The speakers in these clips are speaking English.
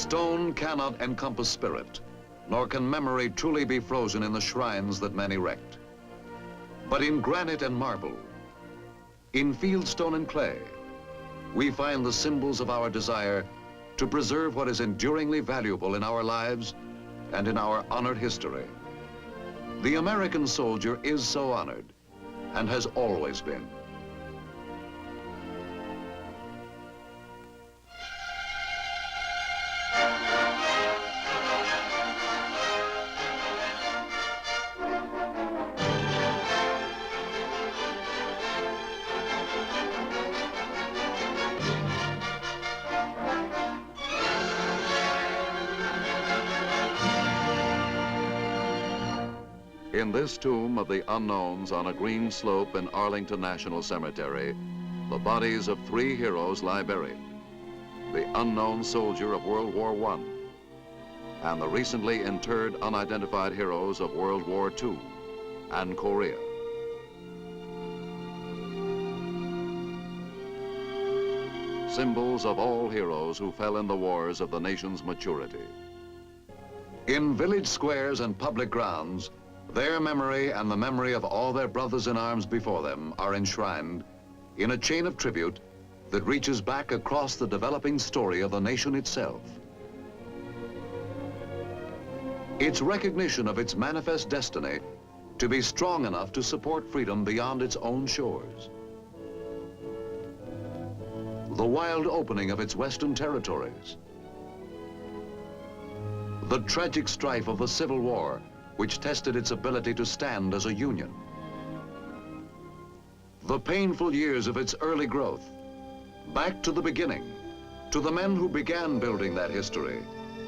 Stone cannot encompass spirit, nor can memory truly be frozen in the shrines that men erect. But in granite and marble, in fieldstone and clay, we find the symbols of our desire to preserve what is enduringly valuable in our lives and in our honored history. The American soldier is so honored and has always been. In this tomb of the unknowns on a green slope in Arlington National Cemetery, the bodies of 3 heroes lie buried. The unknown soldier of World War I and the recently interred unidentified heroes of World War II and Korea. Symbols of all heroes who fell in the wars of the nation's maturity. In village squares and public grounds, their memory and the memory of all their brothers in arms before them are enshrined in a chain of tribute that reaches back across the developing story of the nation itself. Its recognition of its manifest destiny to be strong enough to support freedom beyond its own shores. The wild opening of its western territories. The tragic strife of the Civil War, which tested its ability to stand as a union. The painful years of its early growth, back to the beginning, to the men who began building that history,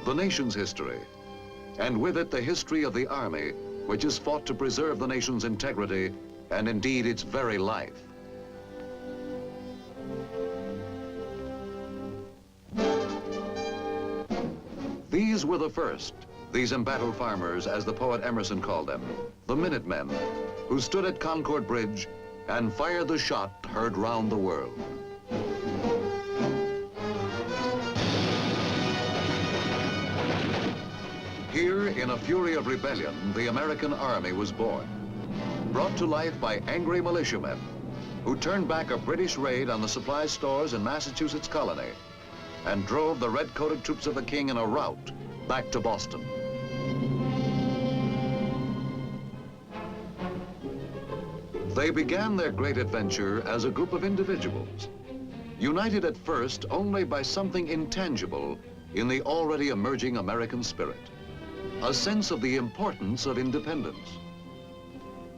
the nation's history, and with it the history of the Army, which has fought to preserve the nation's integrity and indeed its very life. These were the first, these embattled farmers, as the poet Emerson called them, the Minutemen, who stood at Concord Bridge and fired the shot heard round the world. Here, in a fury of rebellion, the American Army was born, brought to life by angry militiamen who turned back a British raid on the supply stores in Massachusetts colony and drove the red-coated troops of the King in a rout back to Boston. They began their great adventure as a group of individuals, united at first only by something intangible in the already emerging American spirit, a sense of the importance of independence.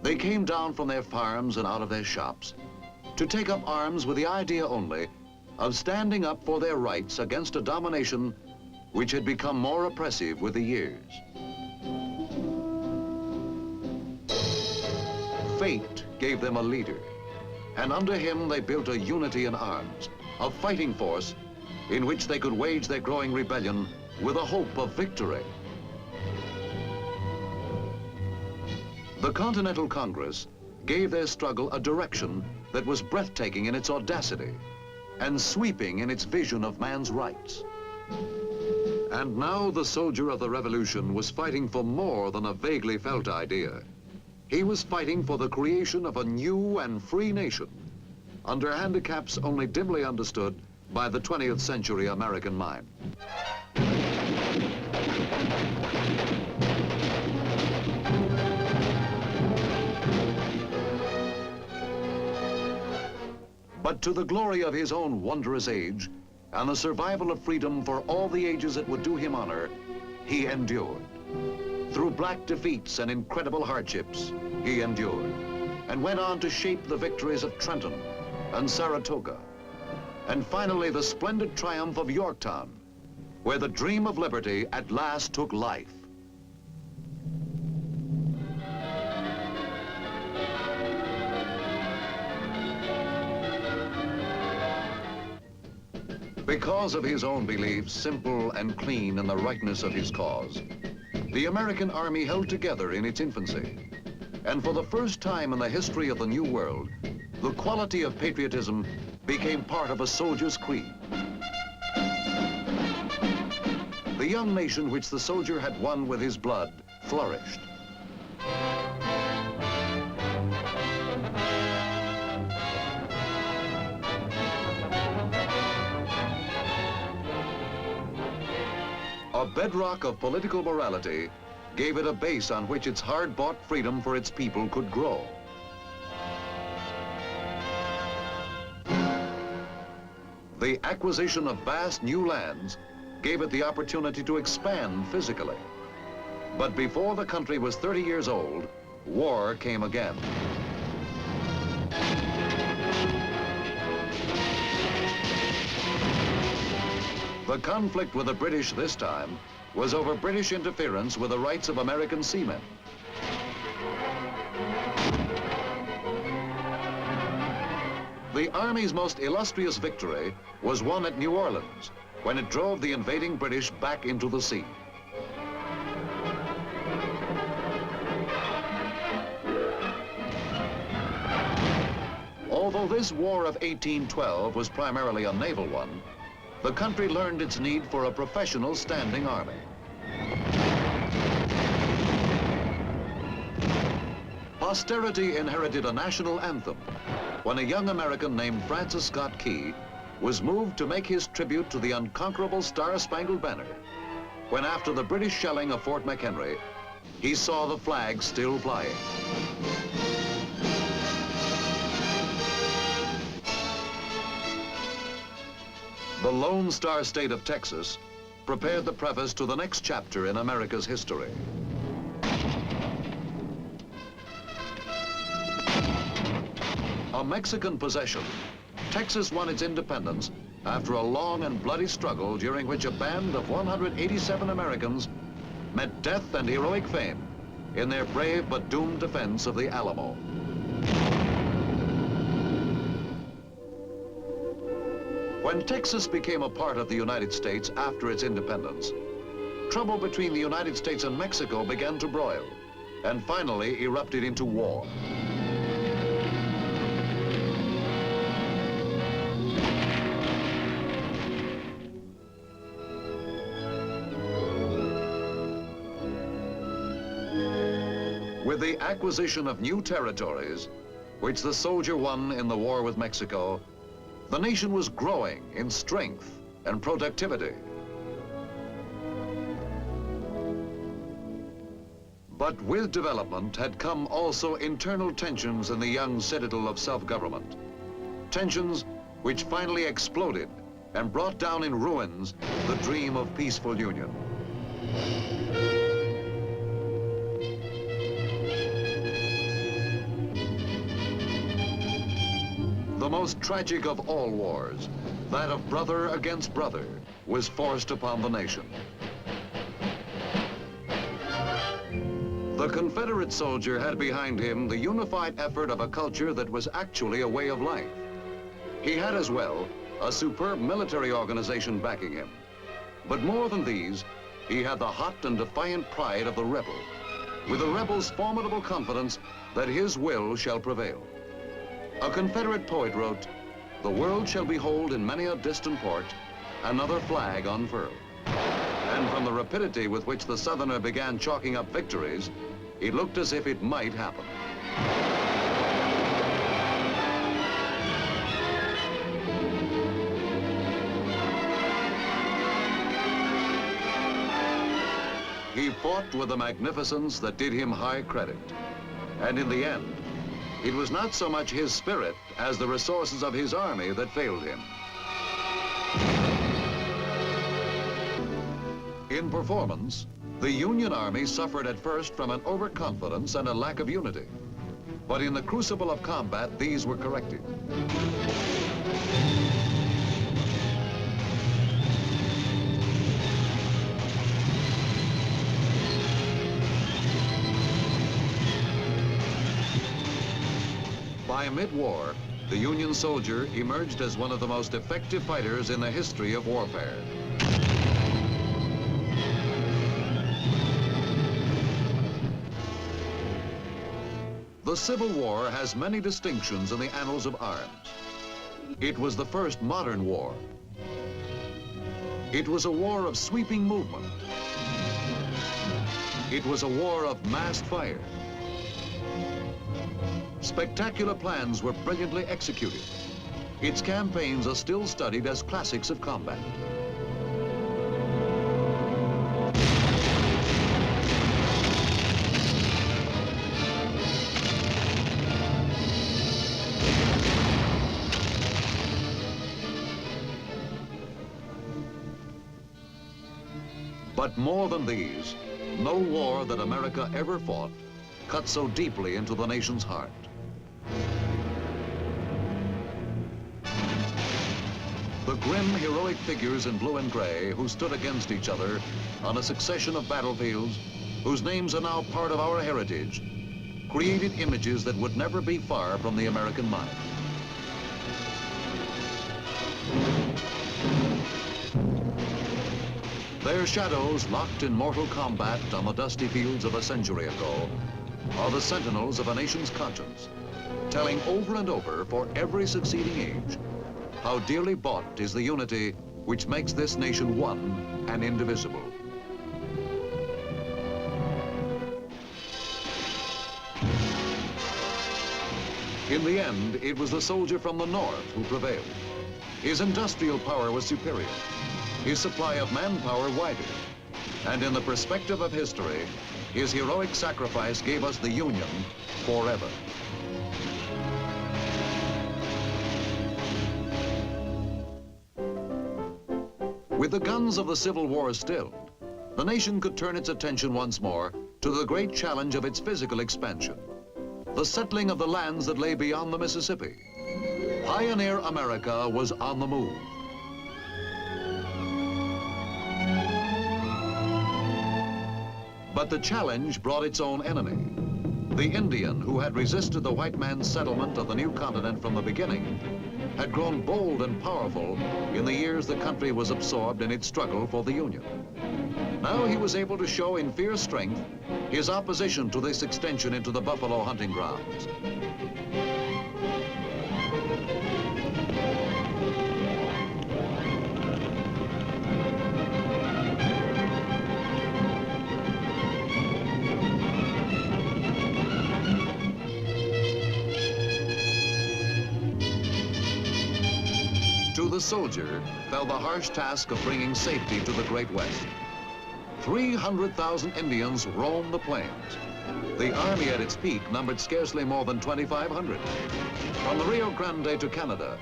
They came down from their farms and out of their shops to take up arms with the idea only of standing up for their rights against a domination which had become more oppressive with the years. Fate gave them a leader, and under him they built a unity in arms, a fighting force in which they could wage their growing rebellion with a hope of victory. The Continental Congress gave their struggle a direction that was breathtaking in its audacity and sweeping in its vision of man's rights. And now the soldier of the revolution was fighting for more than a vaguely felt idea. He was fighting for the creation of a new and free nation under handicaps only dimly understood by the 20th century American mind. But to the glory of his own wondrous age and the survival of freedom for all the ages that would do him honor, he endured. Through black defeats and incredible hardships, he endured and went on to shape the victories of Trenton and Saratoga, and finally the splendid triumph of Yorktown, where the dream of liberty at last took life. Because of his own beliefs, simple and clean in the rightness of his cause, the American Army held together in its infancy. And for the first time in the history of the New World, the quality of patriotism became part of a soldier's creed. young nation which the soldier had won with his blood flourished. A bedrock of political morality gave it a base on which its hard-bought freedom for its people could grow. The acquisition of vast new lands gave it the opportunity to expand physically. But before the country was 30 years old, war came again. The conflict with the British this time was over British interference with the rights of American seamen. The Army's most illustrious victory was won at New Orleans, when it drove the invading British back into the sea. Although this War of 1812 was primarily a naval one, the country learned its need for a professional standing army. Posterity inherited a national anthem when a young American named Francis Scott Key was moved to make his tribute to the unconquerable Star-Spangled Banner, when after the British shelling of Fort McHenry, he saw the flag still flying. The Lone Star State of Texas prepared the preface to the next chapter in America's history. A Mexican possession, Texas won its independence after a long and bloody struggle during which a band of 187 Americans met death and heroic fame in their brave but doomed defense of the Alamo. When Texas became a part of the United States after its independence, trouble between the United States and Mexico began to broil and finally erupted into war. With the acquisition of new territories, which the soldier won in the war with Mexico, the nation was growing in strength and productivity. But with development had come also internal tensions in the young citadel of self-government. Tensions which finally exploded and brought down in ruins the dream of peaceful union. The most tragic of all wars, that of brother against brother, was forced upon the nation. The Confederate soldier had behind him the unified effort of a culture that was actually a way of life. He had as well a superb military organization backing him. But more than these, he had the hot and defiant pride of the rebel, with the rebel's formidable confidence that his will shall prevail. A Confederate poet wrote, "The world shall behold in many a distant port another flag unfurled." And from the rapidity with which the Southerner began chalking up victories, it looked as if it might happen. He fought with a magnificence that did him high credit. And in the end, it was not so much his spirit as the resources of his army that failed him. In performance, the Union Army suffered at first from an overconfidence and a lack of unity. But in the crucible of combat, these were corrected. By mid-war, the Union soldier emerged as one of the most effective fighters in the history of warfare. The Civil War has many distinctions in the annals of arms. It was the first modern war. It was a war of sweeping movement. It was a war of massed fire. Spectacular plans were brilliantly executed. Its campaigns are still studied as classics of combat. But more than these, no war that America ever fought cut so deeply into the nation's heart. The grim, heroic figures in blue and gray who stood against each other on a succession of battlefields, whose names are now part of our heritage, created images that would never be far from the American mind. Their shadows, locked in mortal combat on the dusty fields of a century ago, are the sentinels of a nation's conscience, telling over and over for every succeeding age how dearly bought is the unity which makes this nation one and indivisible. In the end, it was the soldier from the north who prevailed. His industrial power was superior, his supply of manpower wider, and in the perspective of history, his heroic sacrifice gave us the Union forever. With the guns of the Civil War stilled, the nation could turn its attention once more to the great challenge of its physical expansion, the settling of the lands that lay beyond the Mississippi. Pioneer America was on the move. But the challenge brought its own enemy. The Indian, who had resisted the white man's settlement of the new continent from the beginning, had grown bold and powerful in the years the country was absorbed in its struggle for the Union. Now he was able to show in fierce strength his opposition to this extension into the buffalo hunting grounds. To the soldier fell the harsh task of bringing safety to the Great West. 300,000 Indians roamed the plains. The army at its peak numbered scarcely more than 2,500. From the Rio Grande to Canada,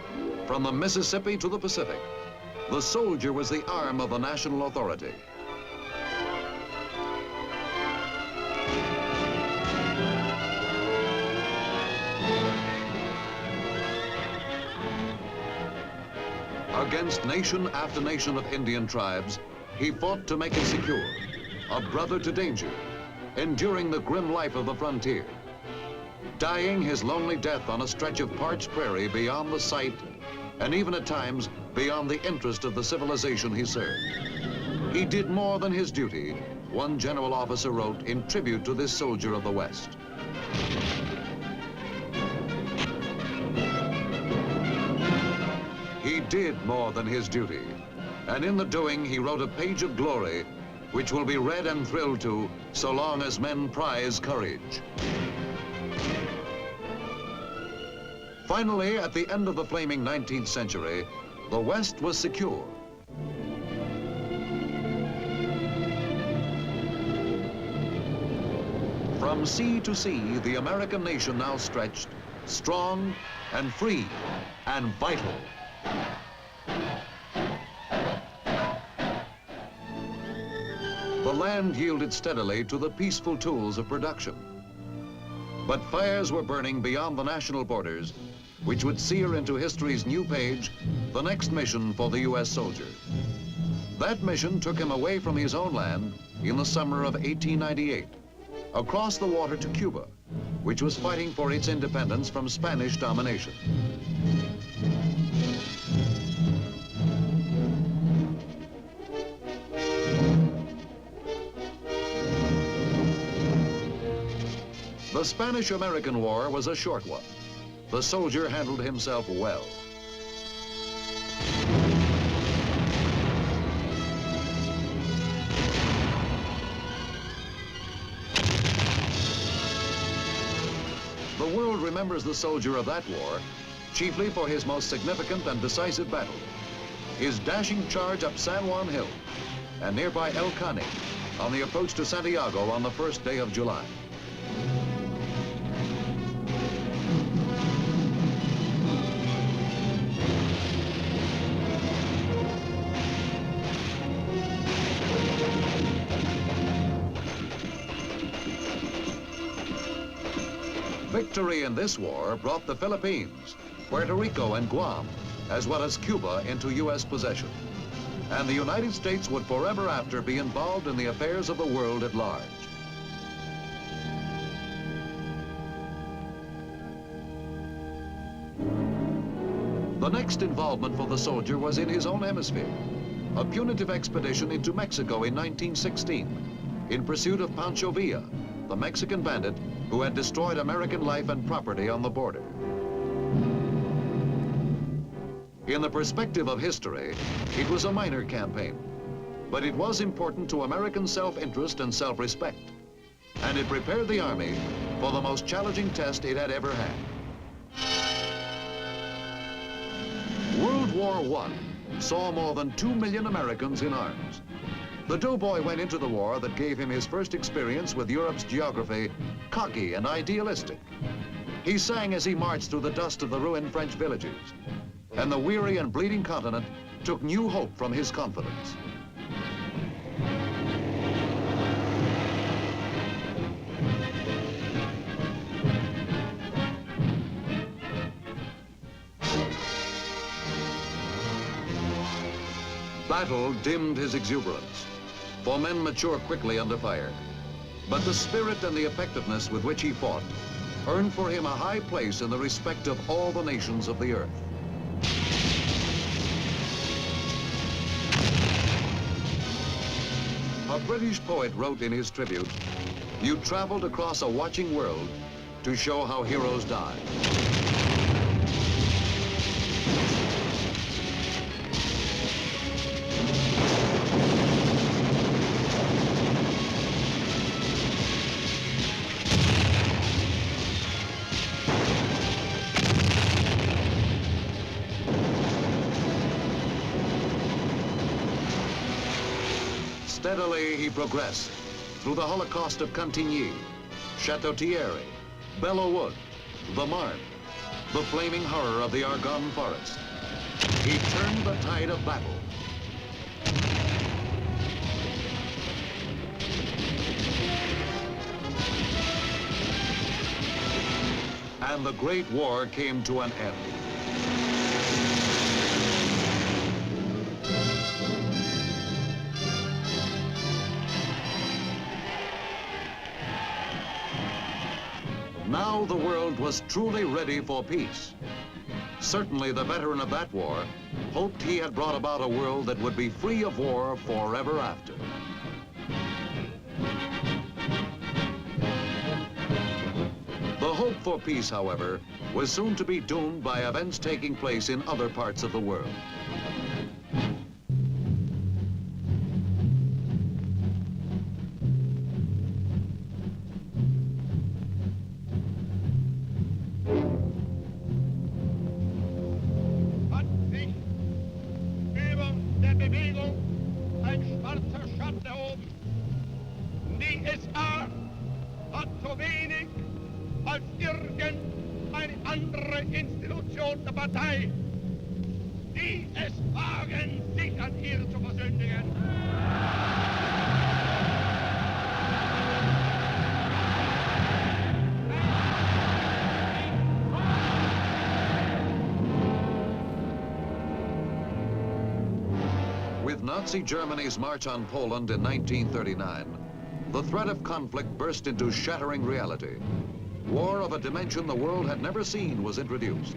from the Mississippi to the Pacific, the soldier was the arm of the national authority. Against nation after nation of Indian tribes, he fought to make it secure, a brother to danger, enduring the grim life of the frontier, dying his lonely death on a stretch of parched prairie beyond the sight, and even at times beyond the interest of the civilization he served. He did more than his duty, one general officer wrote in tribute to this soldier of the West. He did more than his duty, and in the doing he wrote a page of glory which will be read and thrilled to so long as men prize courage. Finally, at the end of the flaming 19th century, the West was secure. From sea to sea, the American nation now stretched, strong and free and vital. The land yielded steadily to the peaceful tools of production. But fires were burning beyond the national borders, which would sear into history's new page the next mission for the U.S. soldier. That mission took him away from his own land in the summer of 1898, across the water to Cuba, which was fighting for its independence from Spanish domination. The Spanish-American War was a short one. The soldier handled himself well. The world remembers the soldier of that war chiefly for his most significant and decisive battle, his dashing charge up San Juan Hill and nearby El Caney on the approach to Santiago on the first day of July. Victory in this war brought the Philippines, Puerto Rico, and Guam, as well as Cuba, into U.S. possession. And the United States would forever after be involved in the affairs of the world at large. The next involvement for the soldier was in his own hemisphere, a punitive expedition into Mexico in 1916 in pursuit of Pancho Villa, the Mexican bandit who had destroyed American life and property on the border. In the perspective of history, it was a minor campaign, but it was important to American self-interest and self-respect, and it prepared the Army for the most challenging test it had ever had. World War I saw more than 2 million Americans in arms. The doughboy went into the war that gave him his first experience with Europe's geography, cocky and idealistic. He sang as he marched through the dust of the ruined French villages, and the weary and bleeding continent took new hope from his confidence. Battle dimmed his exuberance, for men mature quickly under fire. But the spirit and the effectiveness with which he fought earned for him a high place in the respect of all the nations of the earth. A British poet wrote in his tribute, "You traveled across a watching world to show how heroes die." Steadily he progressed through the Holocaust of Cantigny, Chateau Thierry, Belleau Wood, the Marne, the flaming horror of the Argonne Forest. He turned the tide of battle. And the Great War came to an end. Now the world was truly ready for peace. Certainly the veteran of that war hoped he had brought about a world that would be free of war forever after. The hope for peace, however, was soon to be doomed by events taking place in other parts of the world. Die SA hat so wenig als irgendeine andere Institution der Partei, die es wagen, sich an ihr zu versündigen. With Nazi Germany's march on Poland in 1939, the threat of conflict burst into shattering reality. War of a dimension the world had never seen was introduced.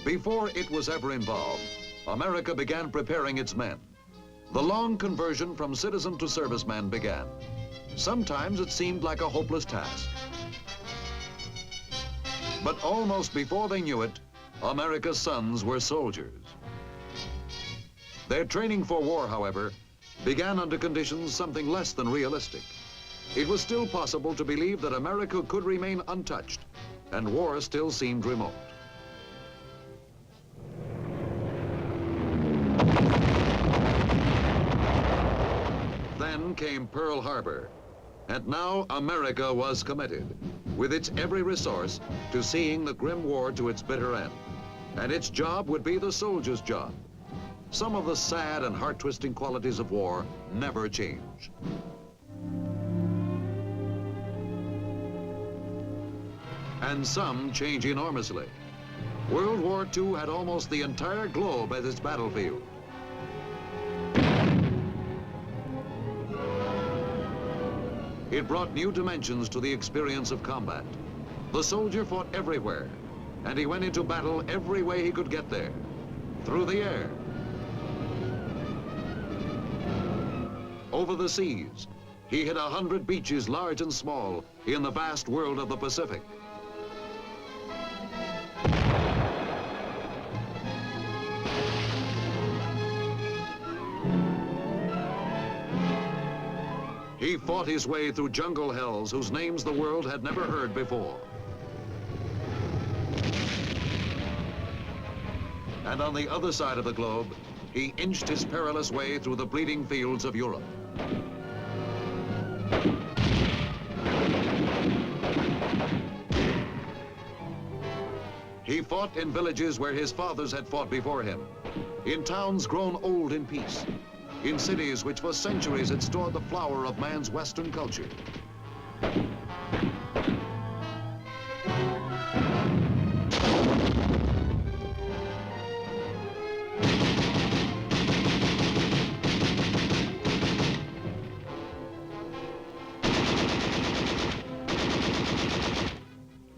Before it was ever involved, America began preparing its men. The long conversion from citizen to serviceman began. Sometimes it seemed like a hopeless task. But almost before they knew it, America's sons were soldiers. Their training for war, however, began under conditions something less than realistic. it was still possible to believe that America could remain untouched, and war still seemed remote. Then came Pearl Harbor, and now America was committed, with its every resource, to seeing the grim war to its bitter end. And its job would be the soldier's job. Some of the sad and heart-twisting qualities of war never change. And some change enormously. World War II had almost the entire globe as its battlefield. It brought new dimensions to the experience of combat. The soldier fought everywhere, and he went into battle every way he could get there. Through the air, over the seas. He hit 100 beaches, large and small, in the vast world of the Pacific. He fought his way through jungle hells whose names the world had never heard before. And on the other side of the globe, he inched his perilous way through the bleeding fields of Europe. He fought in villages where his fathers had fought before him, in towns grown old in peace, in cities which for centuries had stored the flower of man's Western culture.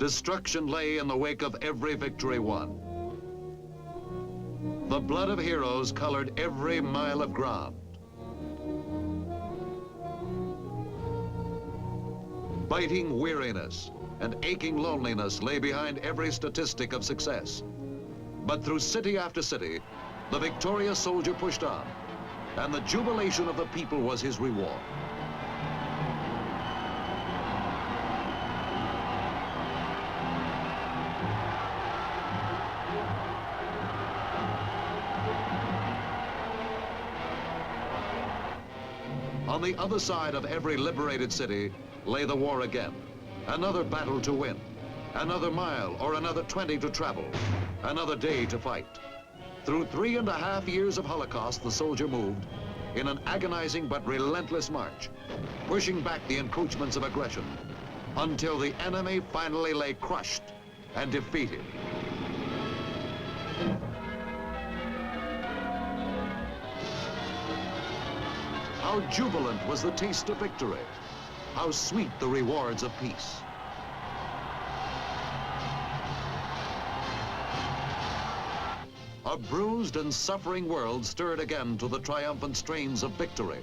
Destruction lay in the wake of every victory won. The blood of heroes colored every mile of ground. Biting weariness and aching loneliness lay behind every statistic of success. But through city after city, the victorious soldier pushed on, and the jubilation of the people was his reward. On the other side of every liberated city lay the war again. Another battle to win, another mile or another 20 to travel, another day to fight. Through 3.5 years of Holocaust, the soldier moved in an agonizing but relentless march, pushing back the encroachments of aggression until the enemy finally lay crushed and defeated. How jubilant was the taste of victory. How sweet the rewards of peace. A bruised and suffering world stirred again to the triumphant strains of victory.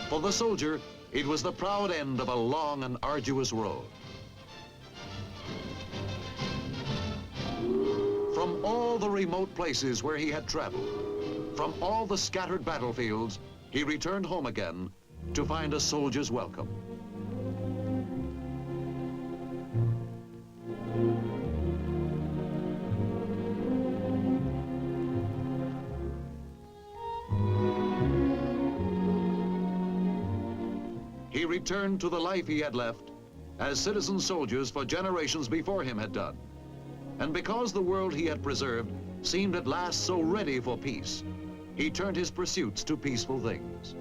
For the soldier, it was the proud end of a long and arduous road. From all the remote places where he had traveled, from all the scattered battlefields, he returned home again to find a soldier's welcome. He returned to the life he had left as citizen soldiers for generations before him had done. And because the world he had preserved seemed at last so ready for peace, he turned his pursuits to peaceful things.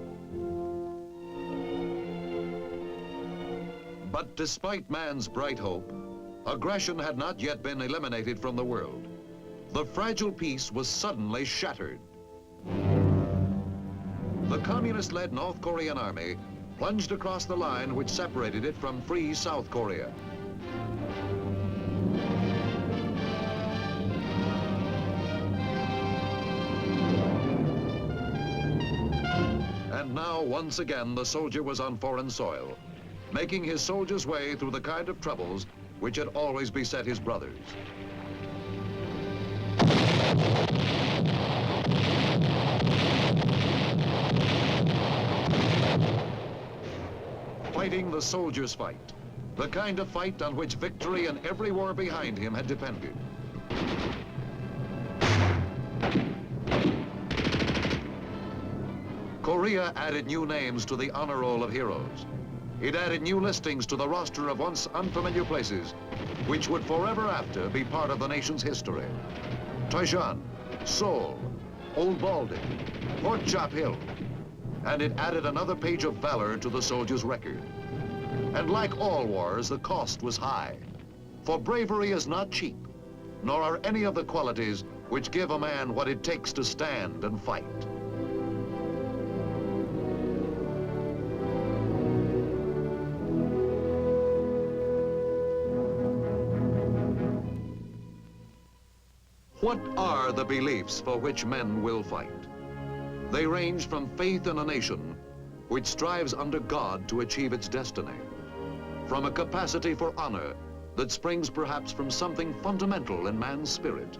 But despite man's bright hope, aggression had not yet been eliminated from the world. The fragile peace was suddenly shattered. The communist-led North Korean army plunged across the line which separated it from free South Korea. And now, once again, the soldier was on foreign soil, making his soldier's way through the kind of troubles which had always beset his brothers. fighting the soldier's fight, the kind of fight on which victory in every war behind him had depended. Korea added new names to the honor roll of heroes. It added new listings to the roster of once unfamiliar places, which would forever after be part of the nation's history. Daejeon, Seoul, Old Baldy, Fort Chop Hill, and it added another page of valor to the soldier's record. And like all wars, the cost was high. For bravery is not cheap, nor are any of the qualities which give a man what it takes to stand and fight. What are the beliefs for which men will fight? They range from faith in a nation which strives under God to achieve its destiny, from a capacity for honor that springs perhaps from something fundamental in man's spirit,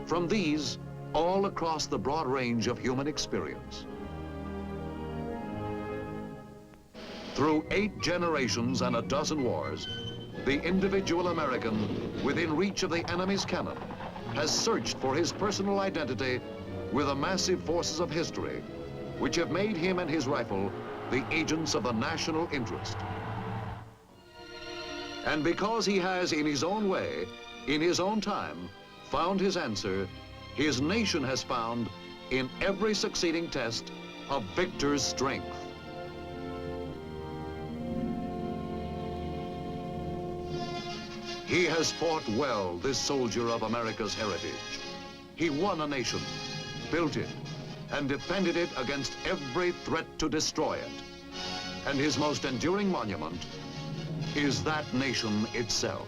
from these all across the broad range of human experience. Through 8 generations and a dozen wars, the individual American within reach of the enemy's cannon has searched for his personal identity with the massive forces of history, which have made him and his rifle the agents of the national interest. And because he has, in his own way, in his own time, found his answer, his nation has found, in every succeeding test, a victor's strength. He has fought well, this soldier of America's heritage. He won a nation, built it, and defended it against every threat to destroy it. And his most enduring monument is that nation itself.